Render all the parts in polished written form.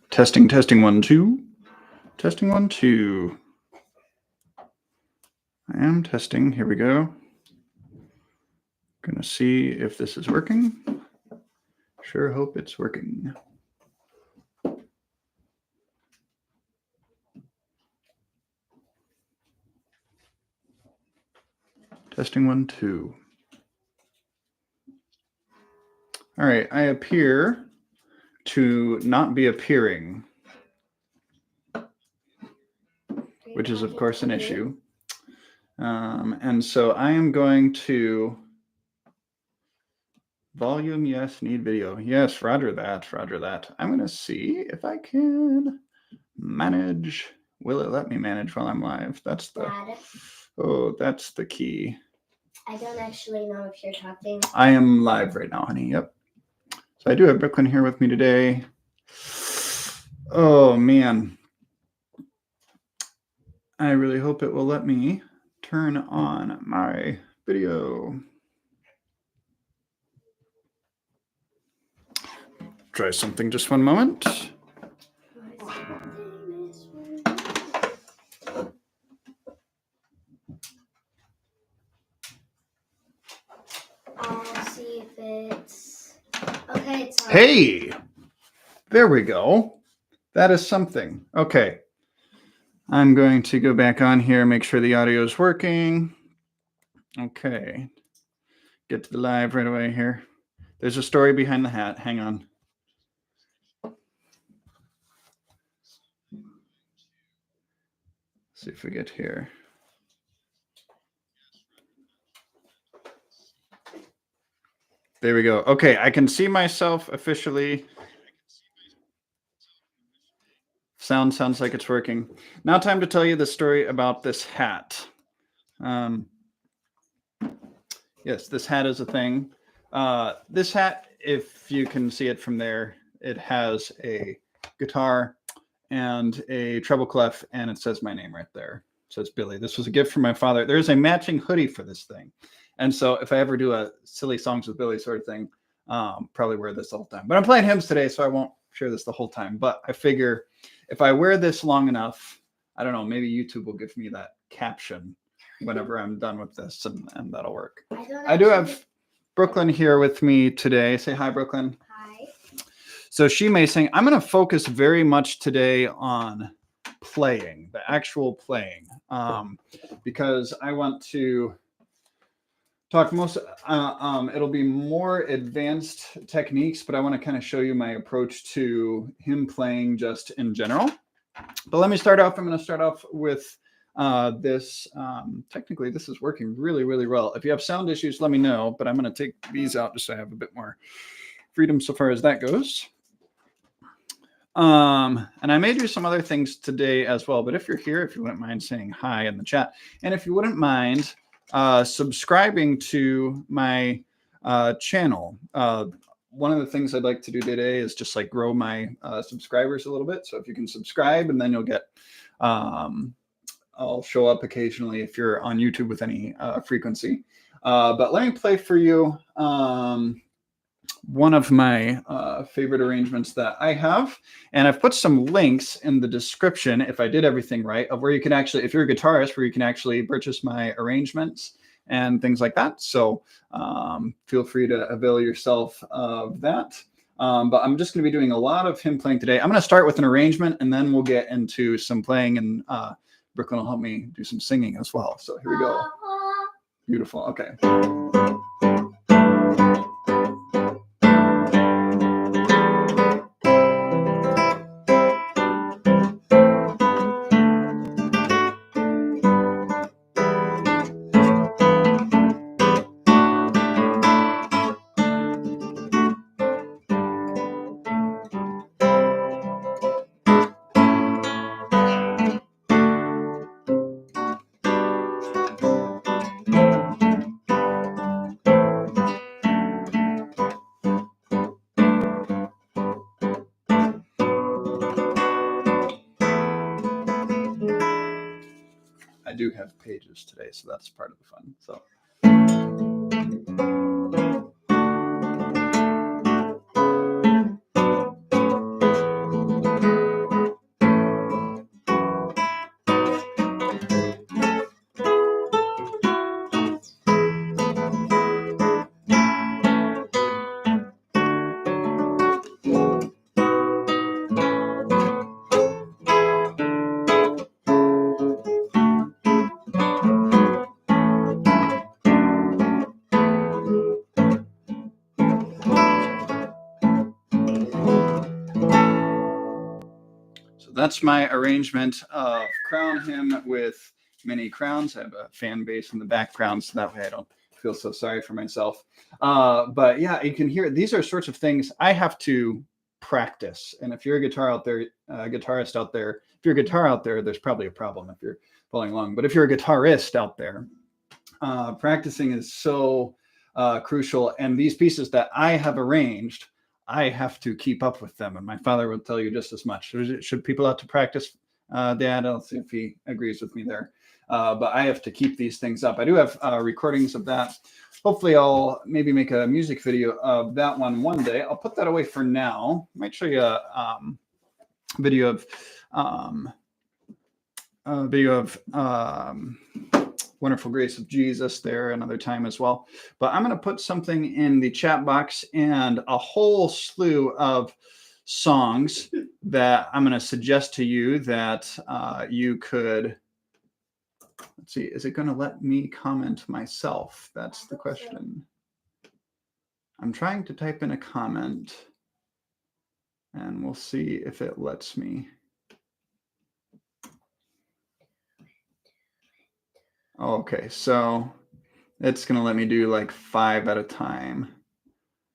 Testing, 1, 2. Testing 1, 2. I am testing. Here we go. Gonna see if this is working. Sure hope it's working. Testing 1, 2. All right, I appear to not be appearing, which is of course an issue. And so I am going to volume, yes, need video. Yes, roger that, roger that. I'm gonna see if I can manage. Will it let me manage while I'm live? That's the, that's the key. I don't actually know if you're talking. I am live right now, honey, yep. So I do have Brooklyn here with me today. Oh man. I really hope it will let me turn on my video. Try something, just one moment. I'll see if it's okay. It's on. Hey, there we go. That is something. Okay. I'm going to go back on here, make sure the audio is working. Okay. Get to the live right away here. There's a story behind the hat. Hang on. See if we get here. There we go. Okay, I can see myself officially. Sounds like it's working. Now time to tell you the story about this hat. Yes, this hat is a thing. This hat, if you can see it from there, it has a guitar and a treble clef, and it says my name right there. It says Billy. This was a gift from my father. There's a matching hoodie for this thing. And so if I ever do a silly songs with Billy sort of thing, probably wear this the whole time. But I'm playing hymns today, so I won't share this the whole time. But I figure if I wear this long enough, I don't know, maybe YouTube will give me that caption whenever I'm done with this, and that'll work. I do have Brooklyn here with me today. Say hi, Brooklyn. Hi. So she may sing. I'm going to focus very much today on playing, the actual playing, because I want to talk most, it'll be more advanced techniques, but I want to kind of show you my approach to him playing just in general. But let me start off. I'm going to start off with this. Technically, this is working really, really well. If you have sound issues, let me know, but I'm going to take these out just so I have a bit more freedom so far as that goes. And I may do some other things today as well, but if you're here, if you wouldn't mind saying hi in the chat, and if you wouldn't mind subscribing to my channel. One of the things I'd like to do today is just like grow my subscribers a little bit. So if you can subscribe, and then you'll get, I'll show up occasionally if you're on YouTube with any frequency. But let me play for you one of my favorite arrangements that I have. And I've put some links in the description, if I did everything right, of where you can actually, if you're a guitarist, where you can actually purchase my arrangements and things like that. So feel free to avail yourself of that. But I'm just going to be doing a lot of him playing today. I'm going to start with an arrangement, and then we'll get into some playing, and Brooklyn will help me do some singing as well. So here we go. Beautiful. Okay. I do have pages today, so that's part of the fun. So that's my arrangement of Crown Him with Many Crowns. I have a fan base in the background, so that way I don't feel so sorry for myself. But yeah, you can hear these are sorts of things I have to practice. And if you're a guitarist out there, if you're a guitar out there, there's probably a problem if you're following along. But if you're a guitarist out there, practicing is so crucial. And these pieces that I have arranged, I have to keep up with them. And my father will tell you just as much. Should people have to practice, Dad? I'll see if he agrees with me there. But I have to keep these things up. I do have recordings of that. Hopefully I'll maybe make a music video of that one day. I'll put that away for now. Might show you a video of Wonderful Grace of Jesus there another time as well. But I'm going to put something in the chat box and a whole slew of songs that I'm going to suggest to you that you could. Let's see, is it going to let me comment myself? That's the question. I'm trying to type in a comment and we'll see if it lets me. Okay, so it's going to let me do like 5 at a time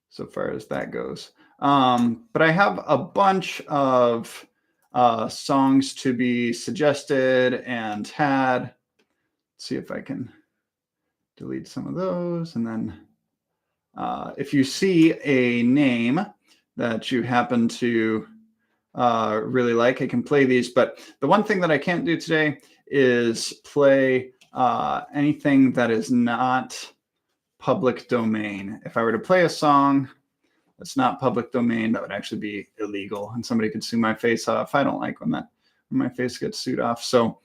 so far as that goes. But I have a bunch of songs to be suggested and had. Let's see if I can delete some of those. And then if you see a name that you happen to really like, I can play these. But the one thing that I can't do today is play anything that is not public domain. If I were to play a song that's not public domain, that would actually be illegal. And somebody could sue my face off. I don't like when my face gets sued off. So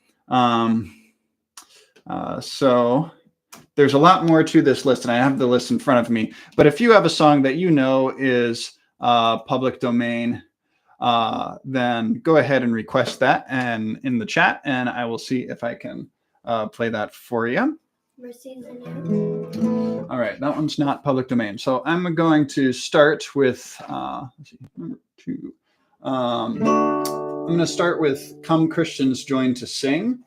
there's a lot more to this list, and I have the list in front of me. But if you have a song that you know is public domain, then go ahead and request that and in the chat, and I will see if I can play that for you. All right, that one's not public domain. So I'm going to start with let's see, number 2. I'm going to start with Come Christians Join to Sing.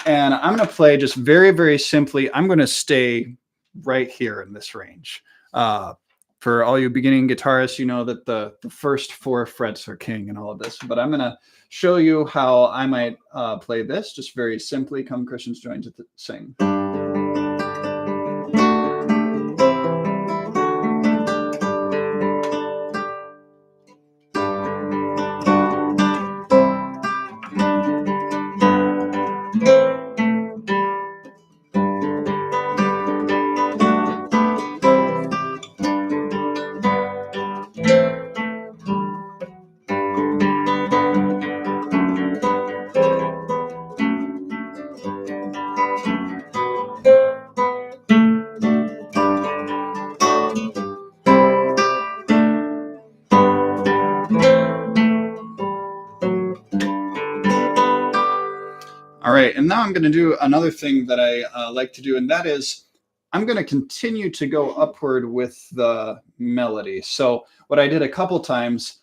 And I'm going to play just very, very simply. I'm going to stay right here in this range. For all you beginning guitarists, you know that the first 4 frets are king and all of this. But I'm going to show you how I might play this just very simply. Come Christians Join to Sing. And now I'm going to do another thing that I like to do, and that is I'm going to continue to go upward with the melody. So what I did a couple times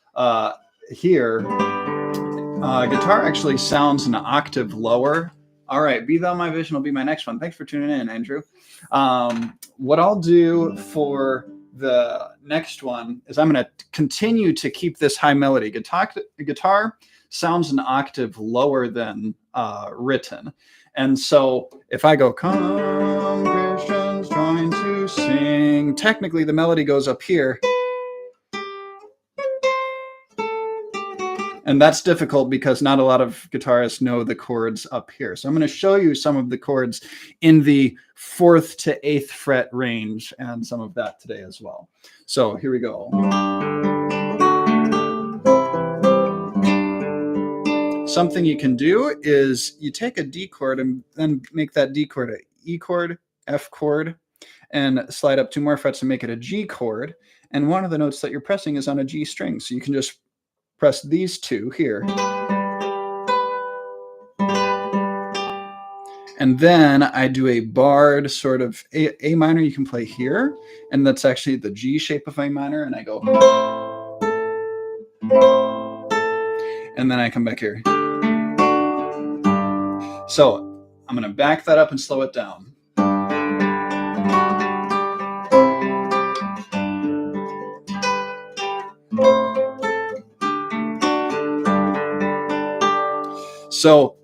here, guitar actually sounds an octave lower. All right, Be Thou My Vision will be my next one. Thanks for tuning in, Andrew. What I'll do for the next one is I'm going to continue to keep this high melody. Guitar sounds an octave lower than written. And so if I go, Come Christians Join to Sing, technically the melody goes up here. And that's difficult because not a lot of guitarists know the chords up here. So I'm going to show you some of the chords in the 4th to 8th fret range and some of that today as well. So here we go. Something you can do is you take a D chord and then make that D chord an E chord, F chord, and slide up 2 more frets and make it a G chord. And one of the notes that you're pressing is on a G string. So you can just press these 2 here. And then I do a barred sort of A minor you can play here. And that's actually the G shape of A minor. And I go. And then I come back here. So I'm going to back that up and slow it down. So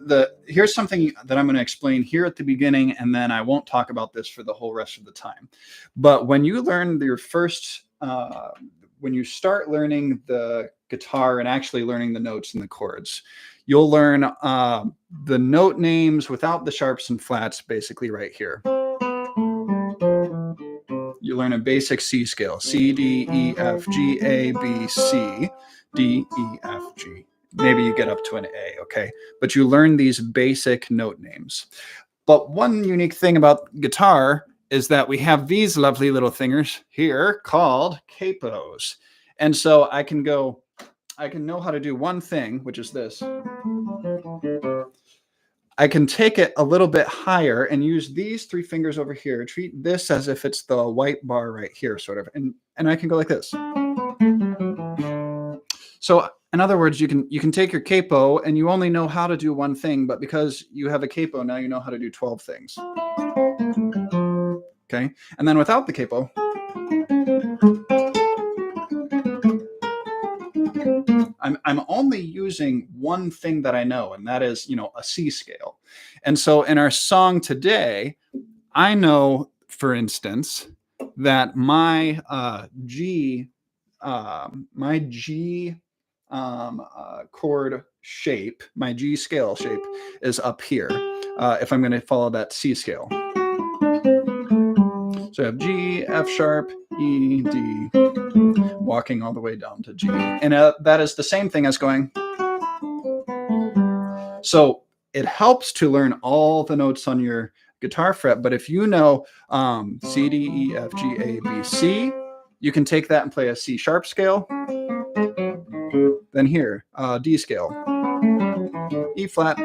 here's something that I'm going to explain here at the beginning, and then I won't talk about this for the whole rest of the time. But when you learn your first, when you start learning the guitar and actually learning the notes and the chords, you'll learn the note names without the sharps and flats basically right here. You learn a basic C scale, C, D, E, F, G, A, B, C, D, E, F, G. Maybe you get up to an A, okay? But you learn these basic note names. But one unique thing about guitar is that we have these lovely little thingers here called capos. And so I can know how to do one thing, which is this. I can take it a little bit higher and use these 3 fingers over here. Treat this as if it's the white bar right here, sort of. And I can go like this. So in other words, you can take your capo and you only know how to do one thing, but because you have a capo, now you know how to do 12 things. Okay. And then without the capo, I'm only using one thing that I know, and that is, a C scale. And so in our song today, I know, for instance, that my G chord shape, my G scale shape is up here. If I'm going to follow that C scale. So I have G, F sharp, E, D, walking all the way down to G. And that is the same thing as going. So it helps to learn all the notes on your guitar fret. But if you know C, D, E, F, G, A, B, C, you can take that and play a C sharp scale. Then here, D scale, E flat.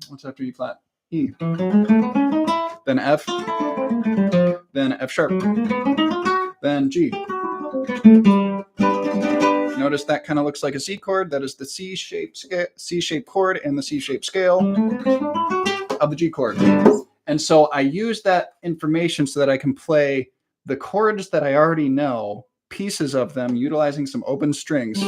What's after E flat? E. Then F. Then F sharp. Then G. Notice that kind of looks like a C chord. That is the C-shaped chord and the C-shaped scale of the G chord. And so I use that information so that I can play the chords that I already know, pieces of them, utilizing some open strings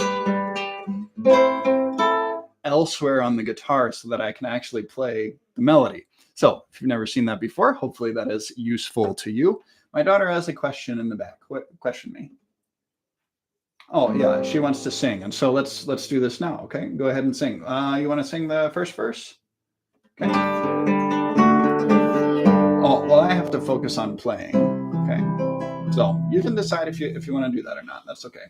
elsewhere on the guitar so that I can actually play the melody. So if you've never seen that before, hopefully that is useful to you. My daughter has a question in the back. What question me? Oh yeah, she wants to sing, and so let's do this now. Okay, go ahead and sing. You want to sing the first verse? Okay. Oh well, I have to focus on playing. Okay, so you can decide if you want to do that or not. That's okay.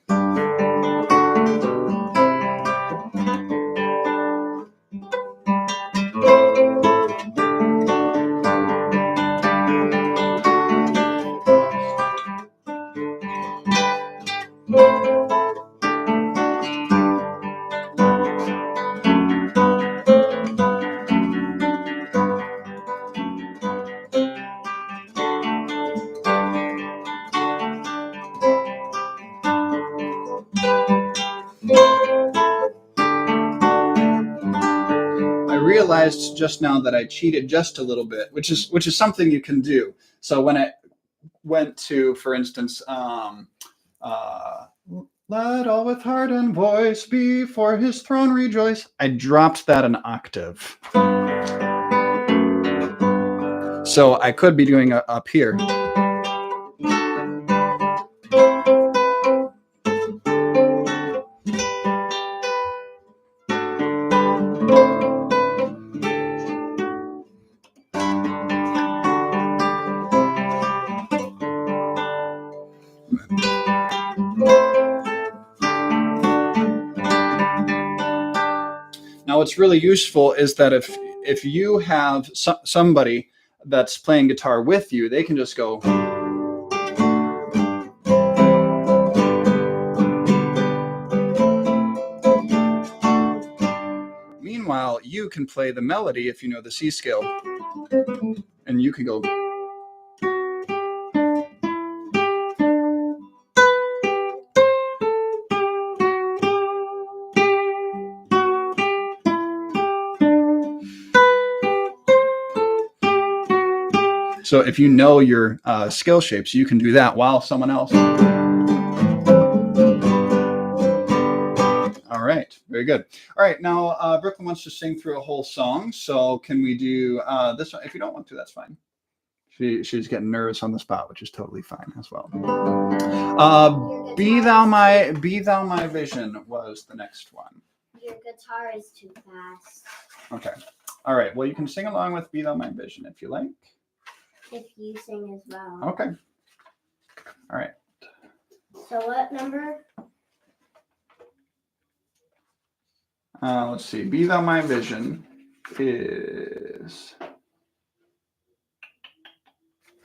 Realized just now that I cheated just a little bit, which is something you can do. So when I went to, for instance, let all with heart and voice before his throne rejoice, I dropped that an octave. So I could be doing up here. Now, what's really useful is that if you have somebody that's playing guitar with you, they can just go. Meanwhile, you can play the melody if you know the C scale, and you can go. So if you know your scale shapes, you can do that while someone else. All right, very good. All right, now Brooklyn wants to sing through a whole song. So can we do this one? If you don't want to, that's fine. She's getting nervous on the spot, which is totally fine as well. Be thou my vision was the next one. Your guitar is too fast. Okay. All right. Well, you can sing along with Be Thou My Vision if you like. If you sing as well. Okay. All right. So what number? Let's see. Be Thou My Vision is...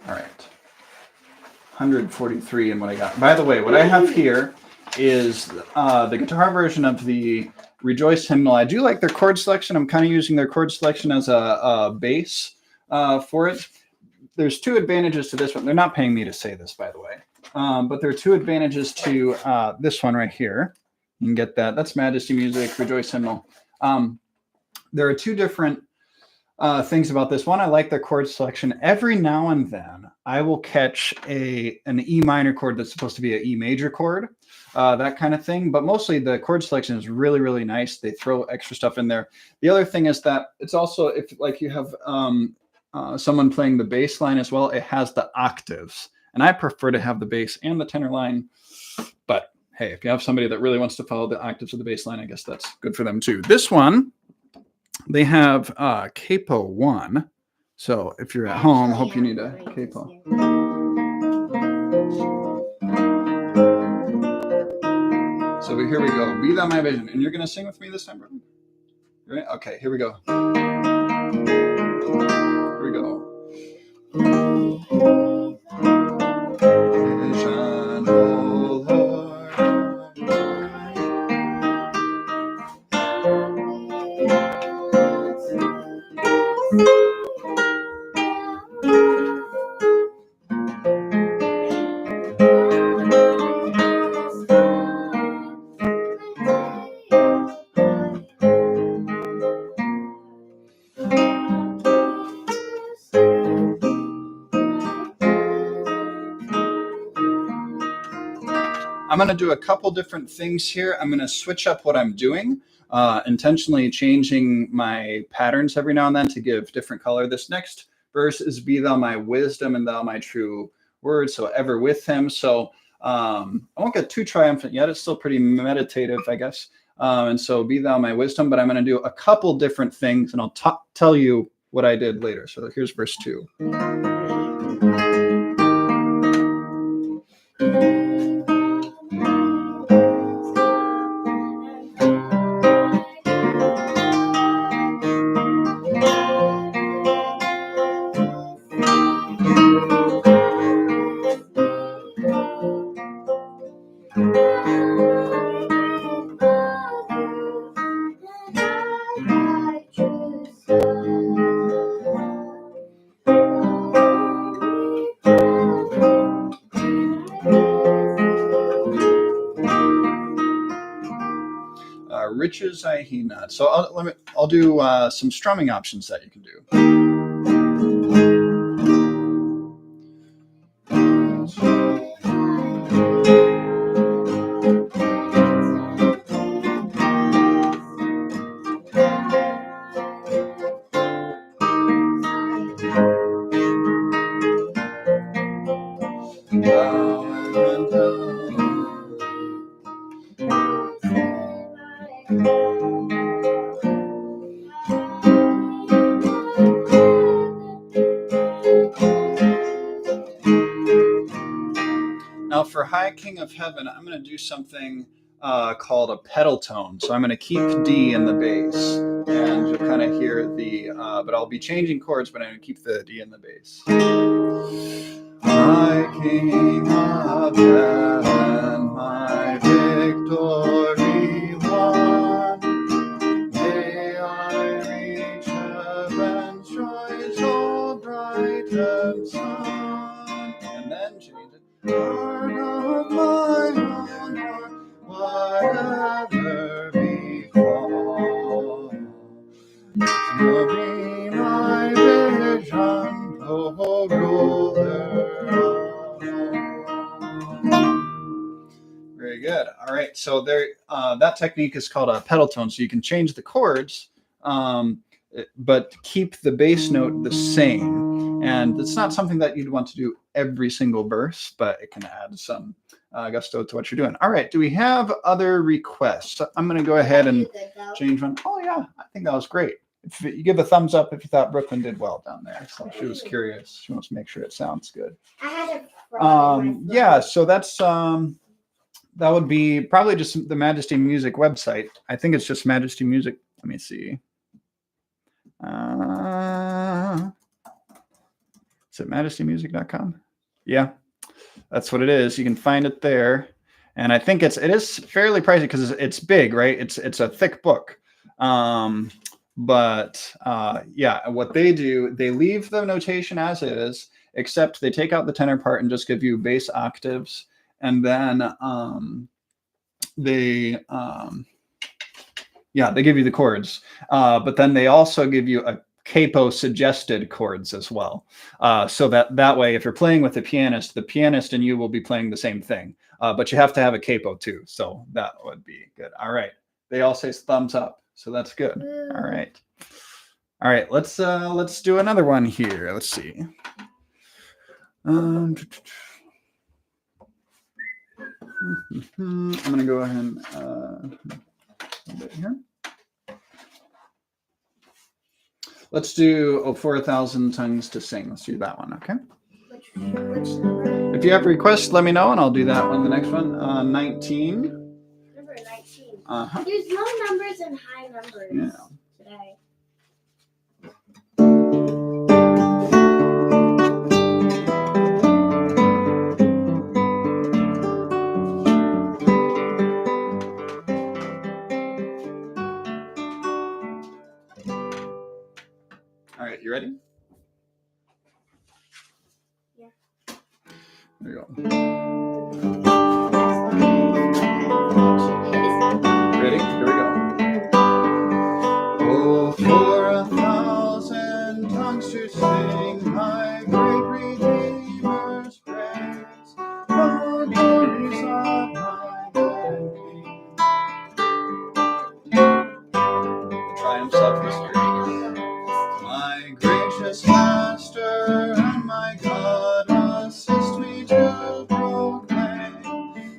All right. 143 and what I got. By the way, what I have here is the guitar version of the Rejoice hymnal. I do like their chord selection. I'm kind of using their chord selection as a base for it. There's two advantages to this one. They're not paying me to say this, by the way. But there are two advantages to this one right here. You can get that. That's Majesty Music, Rejoice hymnal. There are two different things about this one. I like their chord selection. Every now and then, I will catch an E minor chord that's supposed to be an E major chord, that kind of thing. But mostly the chord selection is really, really nice. They throw extra stuff in there. The other thing is that it's also, if like you have someone playing the bass line as well, it has the octaves. And I prefer to have the bass and the tenor line. But hey, if you have somebody that really wants to follow the octaves of the bass line, I guess that's good for them too. This one, they have capo 1. So if you're at home, hope you need a capo. So here we go. Be Thou My Vision. And you're going to sing with me this time, Brooklyn? Right? Okay, here we go. Here we go. Vision, oh Lord. I'm going to do a couple different things here. I'm going to switch up what I'm doing, intentionally changing my patterns every now and then to give different color. This next verse is Be Thou My Wisdom and Thou My True Word, so ever with him. So I won't get too triumphant yet. It's still pretty meditative, I guess. And so Be Thou My Wisdom, but I'm going to do a couple different things, and I'll tell you what I did later. So here's verse 2. Riches I heed not. So I'll do some strumming options that you can do. Now for High King of Heaven, I'm going to do something called a pedal tone. So I'm going to keep D in the bass, and you'll kind of hear the, but I'll be changing chords, but I'm going to keep the D in the bass. High King of Heaven, my victory won. May I reach heaven's joy so bright and sun. And then change it. Heart of my own heart, whatever befall, you'll be my vision, oh Lord. So there, that technique is called a pedal tone. So you can change the chords, but keep the bass note the same. And it's not something that you'd want to do every single verse, but it can add some gusto to what you're doing. All right. Do we have other requests? I'm going to go ahead and change one. Oh yeah, I think that was great. If you give a thumbs up if you thought Brooklyn did well down there. So she was curious. She wants to make sure it sounds good. I had a frog in my Yeah, so that's that would be probably just the Majesty Music website. I think it's just Majesty Music. Let me see. Is it majestymusic.com? Yeah, that's what it is. You can find it there. And I think it is fairly pricey because it's big, right? It's a thick book. But yeah, what they do, they leave the notation as is, except they take out the tenor part and just give you bass octaves. And then they give you the chords. But then they also give you a capo suggested chords as well. So that way, if you're playing with the pianist and you will be playing the same thing. But you have to have a capo too. So that would be good. All right. They all say thumbs up. So that's good. All right. All right. Let's do another one here. Let's see. I'm going to go ahead and a bit here. Let's do For a Thousand Tongues to Sing. Let's do that one, okay? Which number? If you have requests, let me know, and I'll do that one. The next one, 19. Number 19. Uh-huh. There's low numbers and high numbers today. All right, you ready? Yeah. There you go. Ready? Here we go. Oh, for a thousand tongues to sing my great Redeemer's praise, the glories of my God King. Triumphs of history. My gracious Master and my God, assist me to proclaim,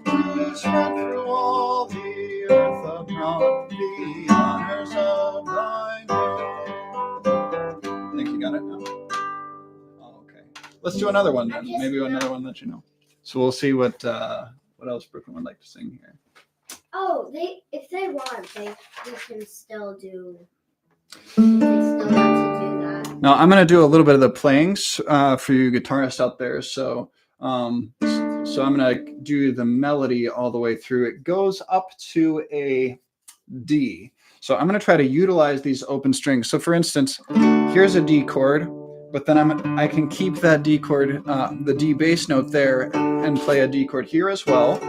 to spread through all the earth abroad the honors of thy name. I think you got it now. Oh, okay. Let's do another one then. Maybe another one that you know. So we'll see what else Brooklyn would like to sing here. Oh, if they want, they can still do. They still want to do that. Now I'm going to do a little bit of the playings for you guitarists out there. So I'm going to do the melody all the way through. It goes up to a D. So I'm going to try to utilize these open strings. So for instance, here's a D chord, but then I can keep that D chord, the D bass note there, and play a D chord here as well.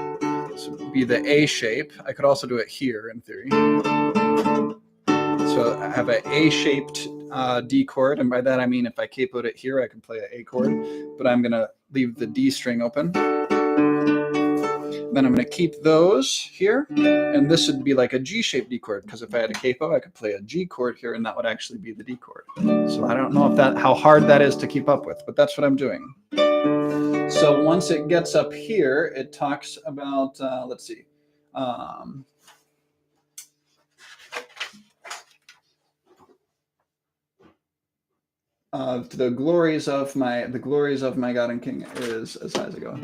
This would be the A shape. I could also do it here in theory. So I have an A-shaped D chord, and by that I mean if I capoed it here, I can play an A chord, but I'm going to leave the D string open. Then I'm going to keep those here, and this would be like a G-shaped D chord, because if I had a capo, I could play a G chord here, and that would actually be the D chord. So I don't know how hard that is to keep up with, but that's what I'm doing. So once it gets up here, it talks about, let's see, the glories of my God and King is as high as I go.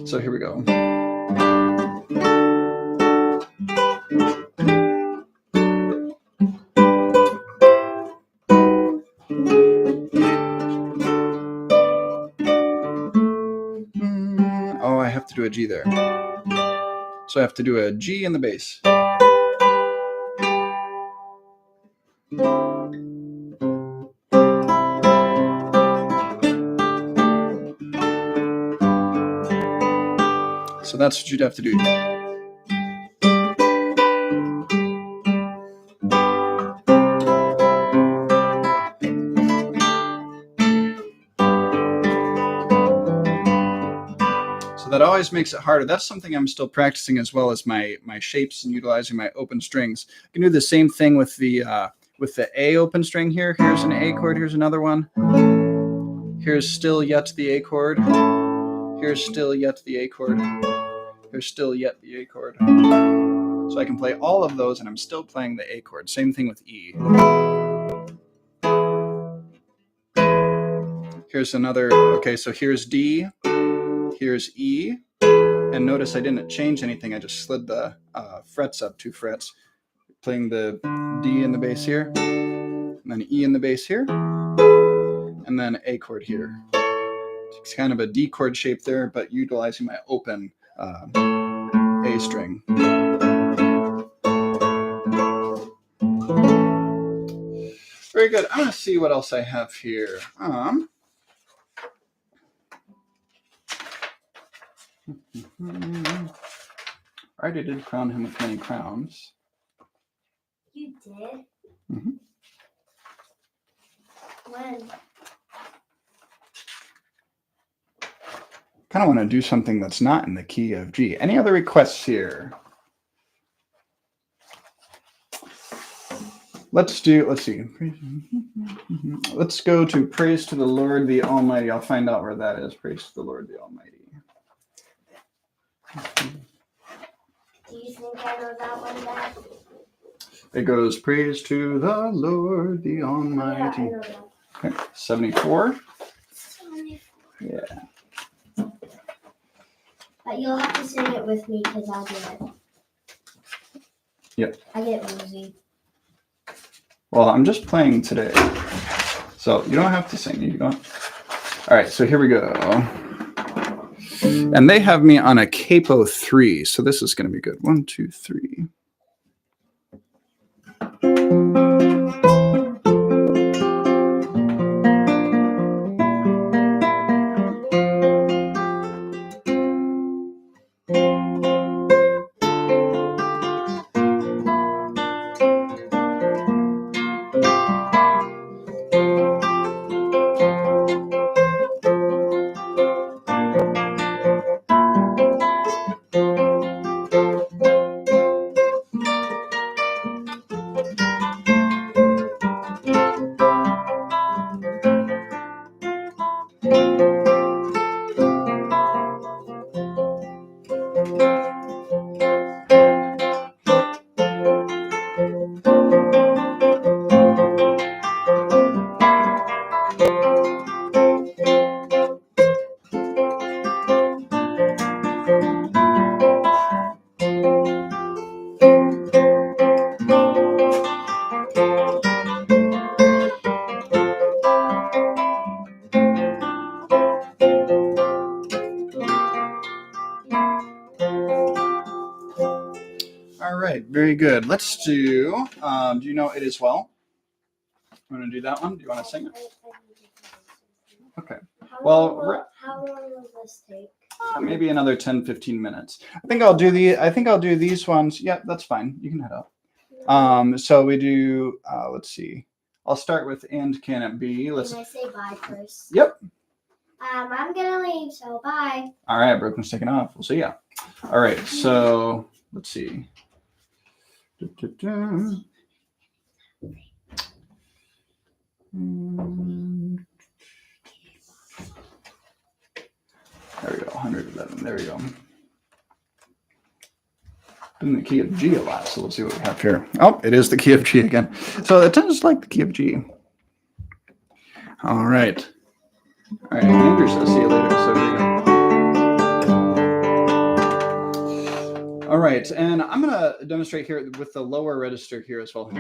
So here we go. Oh, I have to do a G there. So I have to do a G in the bass. So that's what you'd have to do. that always makes it harder. That's something I'm still practicing, as well as my shapes and utilizing my open strings. I can do the same thing with the A open string here. Here's an A chord. Here's another one. Here's still yet the A chord. Here's still yet the A chord. Here's still yet the A chord. So I can play all of those, and I'm still playing the A chord. Same thing with E. Here's another. Okay, so here's D. Here's E. And notice I didn't change anything. I just slid the frets up 2 frets, playing the D in the bass here, and then E in the bass here, and then A chord here. It's kind of a D chord shape there, but utilizing my open A string. Very good. I'm going to see what else I have here. I already did crown him with many crowns. You did? Mm-hmm. When? Kind of want to do something that's not in the key of G. Any other requests here? Let's see. Let's go to Praise to the Lord the Almighty. I'll find out where that is. Praise to the Lord the Almighty. Do you think I know that one, Dad? It goes, Praise to the Lord the Almighty. Yeah, I know that. Okay, 74. 74. Yeah. But you'll have to sing it with me because I'll do it. Yep. I get woozy. Well, I'm just playing today, so you don't have to sing. You don't. All right, so here we go. And they have me on a capo 3, so this is going to be good. 1, 2, 3. All right, very good. Let's do you know It Is Well? You want to do that one? Do you want to sing it? Okay. How Well, long will this take? maybe another 10, 15 minutes. I think I'll do these ones. Yeah, that's fine. You can head out. So we do, let's see. I'll start with And Can It Be? Can I say bye first? Yep. I'm gonna leave, so bye. All right, Brooklyn's taking off. We'll see ya. All right, so let's see. There we go, 111. There we go. In the key of G a lot, so we'll see what we have here. Oh, it is the key of G again. So it tends like the key of G. All right. All right, Andrew says see you later. So here we go. All right, and I'm going to demonstrate here with the lower register here as well.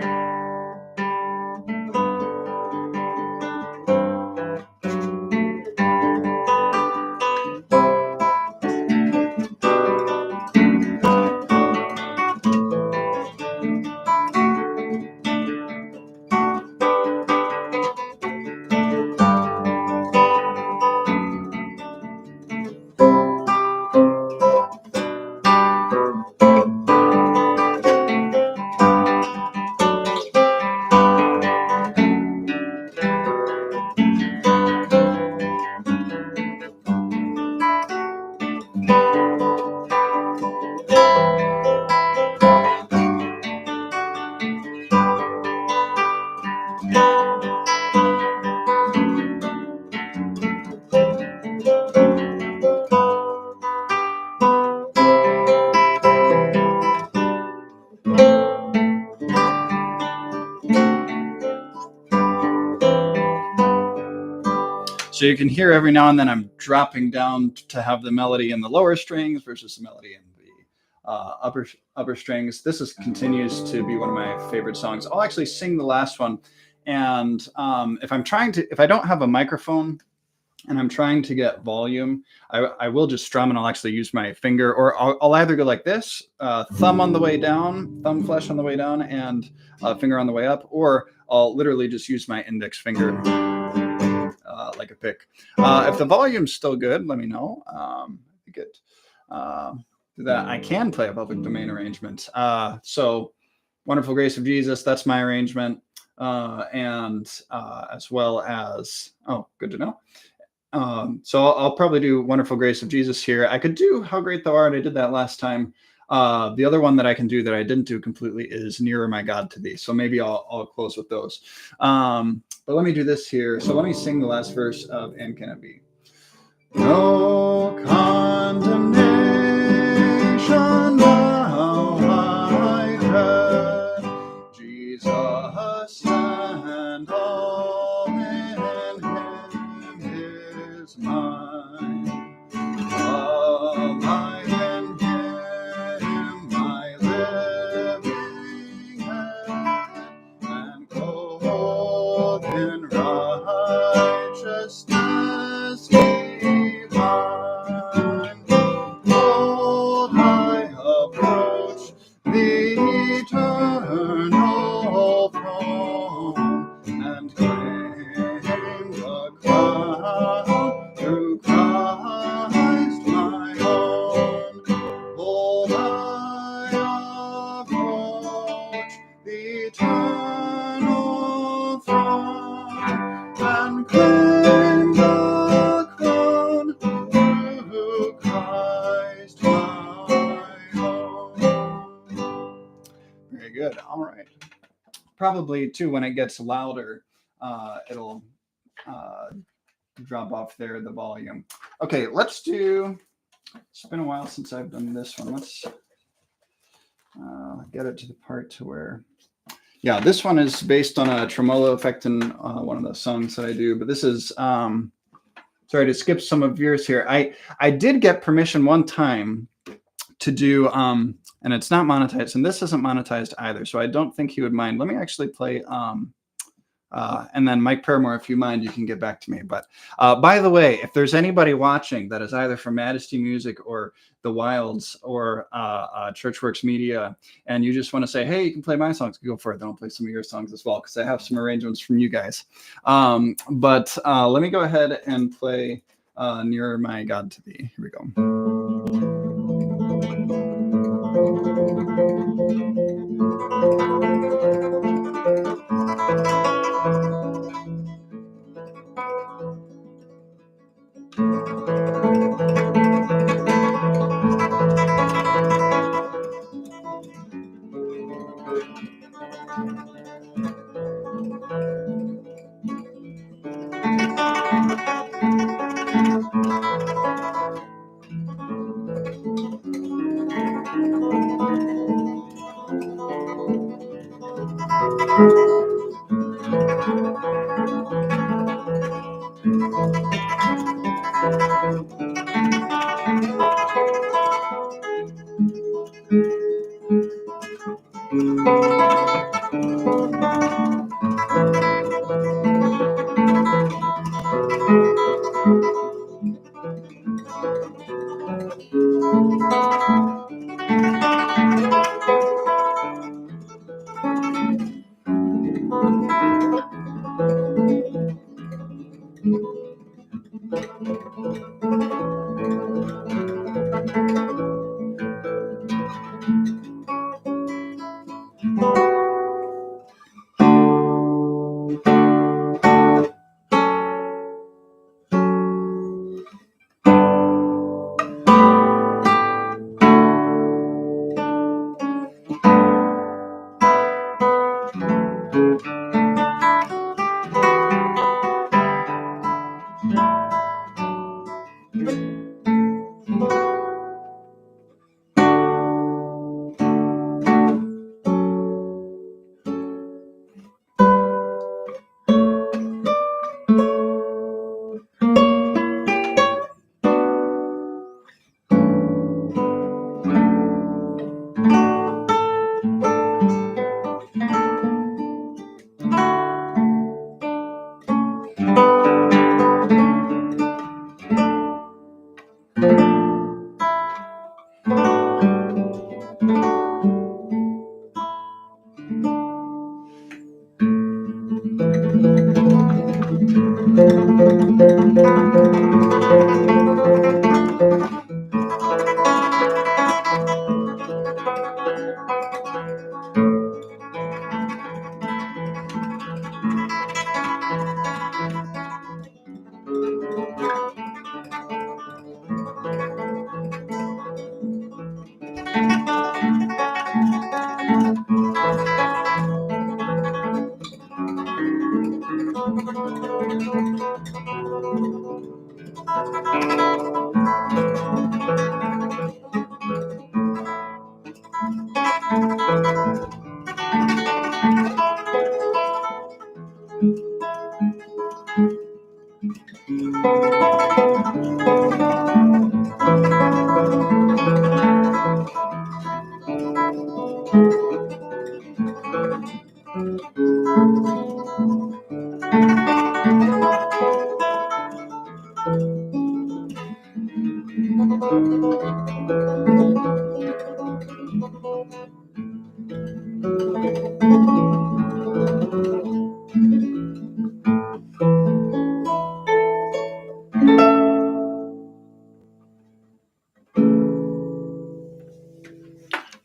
So you can hear every now and then I'm dropping down to have the melody in the lower strings versus the melody in the upper strings. This continues to be one of my favorite songs. I'll actually sing the last one, and if I don't have a microphone and I'm trying to get volume, I will just strum, and I'll actually use my finger, or I'll either go like this, thumb on the way down, thumb flesh on the way down, and finger on the way up, or I'll literally just use my index finger like a pick. If the volume's still good, let me know. I think that I can play a public domain arrangement. So Wonderful Grace of Jesus, that's my arrangement. And as well as, good to know. So I'll probably do Wonderful Grace of Jesus here. I could do How Great Thou Art. I did that last time. The other one that I can do that I didn't do completely is Nearer My God to Thee. So maybe I'll close with those. But let me do this here. So let me sing the last verse of And Can It Be? No condemnation now I dread, Jesus and all in Him is mine. Alive in Him, my living head, and clothed in righteousness divine. Behold, I approach the eternal throne, and claim the crown through Christ my own. Behold, I approach the eternal throne, and claim the crown through Christ my own. Very good. All right. Probably too, when it gets louder, it'll drop off there, the volume. Okay, let's do, it's been a while since I've done this one. Let's get it to the part to where, yeah, this one is based on a tremolo effect in one of the songs that I do, but this is, sorry to skip some of yours here. I did get permission one time to do, and it's not monetized, and this isn't monetized either, so I don't think he would mind. Let me actually play, and then Mike Paramore, if you mind, you can get back to me. But by the way, if there's anybody watching that is either from Majesty Music or The Wilds or Churchworks Media, and you just want to say, hey, you can play my songs, go for it. Then I'll play some of your songs as well, because I have some arrangements from you guys. But let me go ahead and play Nearer My God to Thee. Here we go.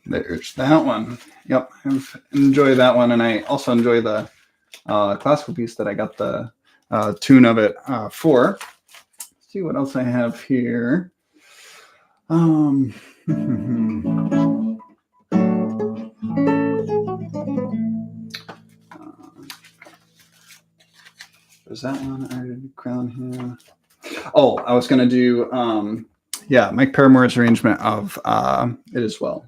There's that one. Yep, I enjoy that one, and I also enjoy the classical piece that I got the tune of it for. Let's see what else I have here. Was that one? I did crown him. Oh, I was gonna do Mike Paramore's arrangement of it as well.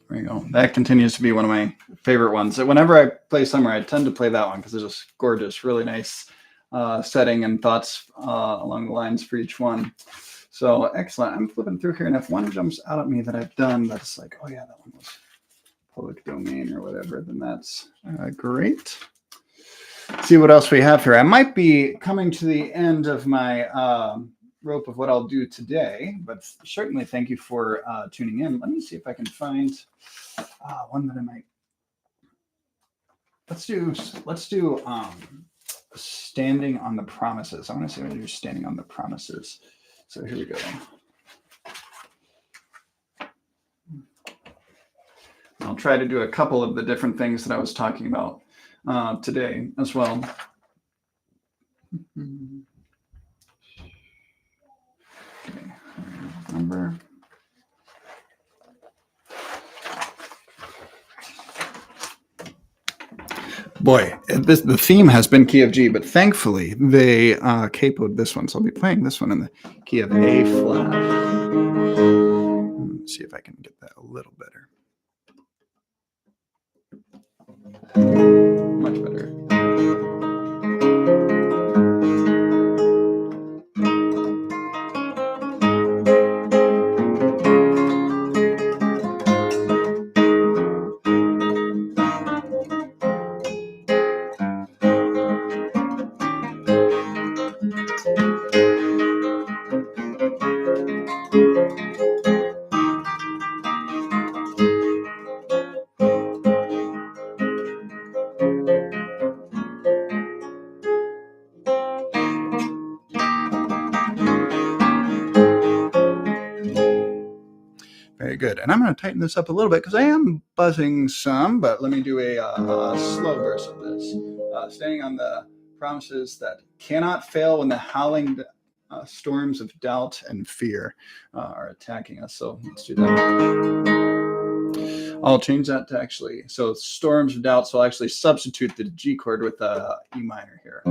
There you go. That continues to be one of my favorite ones. Whenever I play Summer, I tend to play that one because it's just gorgeous, really nice setting and thoughts along the lines for each one. So excellent. I'm flipping through here, and if one jumps out at me that I've done, that's like, oh yeah, that one was public domain or whatever, then that's great. See what else we have here. I might be coming to the end of my rope of what I'll do today, but certainly thank you for tuning in. Let me see if I can find one that I might. Let's do standing on the promises. I want to see what you're standing on the promises. So here we go. I'll try to do a couple of the different things that I was talking about today as well. Okay, number. Boy, the theme has been key of G, but thankfully they capoed this one, so I'll be playing this one in the key of A flat. Let's see if I can get that a little better. Much better. Very good. And I'm going to tighten this up a little bit because I am buzzing some, but let me do a slow verse of this. Standing on the promises that cannot fail when the howling storms of doubt and fear are attacking us. So let's do that. I'll change that to actually, so storms of doubt. So I'll actually substitute the G chord with the E minor here.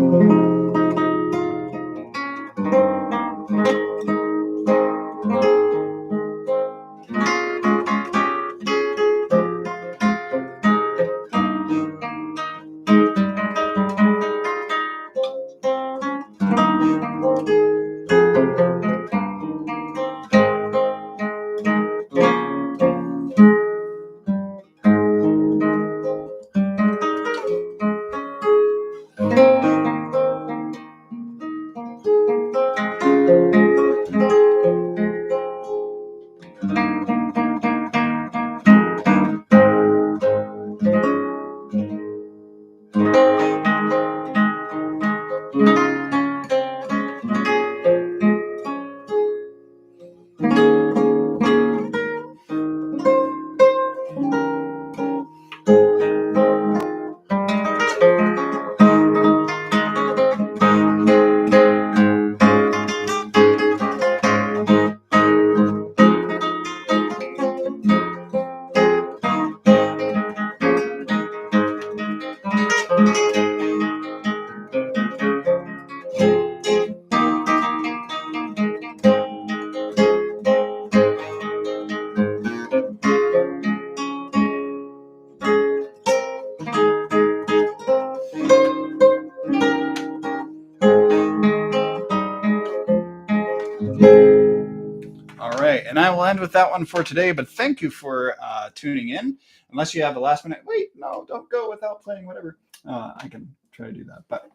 And I will end with that one for today, but thank you for tuning in. Unless you have a last minute, wait, no, don't go without playing whatever. I can try to do that. But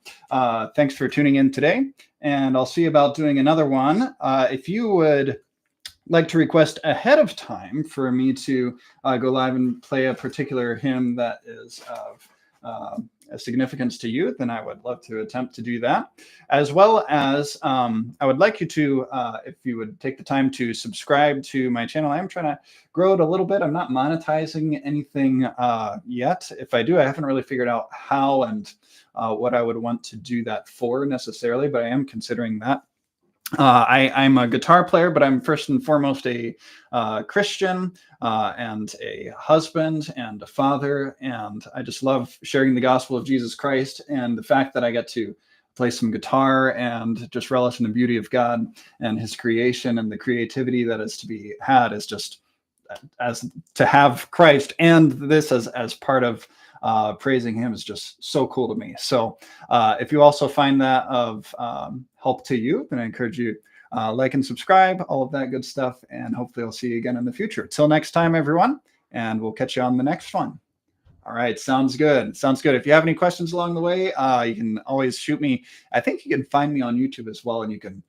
thanks for tuning in today. And I'll see about doing another one. If you would like to request ahead of time for me to go live and play a particular hymn that is of a significance to you, then I would love to attempt to do that. As well as I would like you to, if you would take the time to subscribe to my channel. I am trying to grow it a little bit. I'm not monetizing anything yet. If I do, I haven't really figured out how and what I would want to do that for necessarily, but I am considering that. I'm a guitar player, but I'm first and foremost a Christian and a husband and a father. And I just love sharing the gospel of Jesus Christ, and the fact that I get to play some guitar and just relish in the beauty of God and his creation and the creativity that is to be had is just as to have Christ and this as part of praising him is just so cool to me. So if you also find that of help to you, then I encourage you like and subscribe, all of that good stuff. And hopefully I'll see you again in the future. Till next time, everyone. And we'll catch you on the next one. All right. Sounds good. Sounds good. If you have any questions along the way, you can always shoot me. I think you can find me on YouTube as well. And you can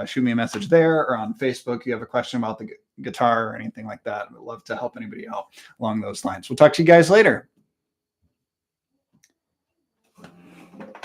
shoot me a message there, or on Facebook. If you have a question about the guitar or anything like that, I'd love to help anybody out along those lines. We'll talk to you guys later.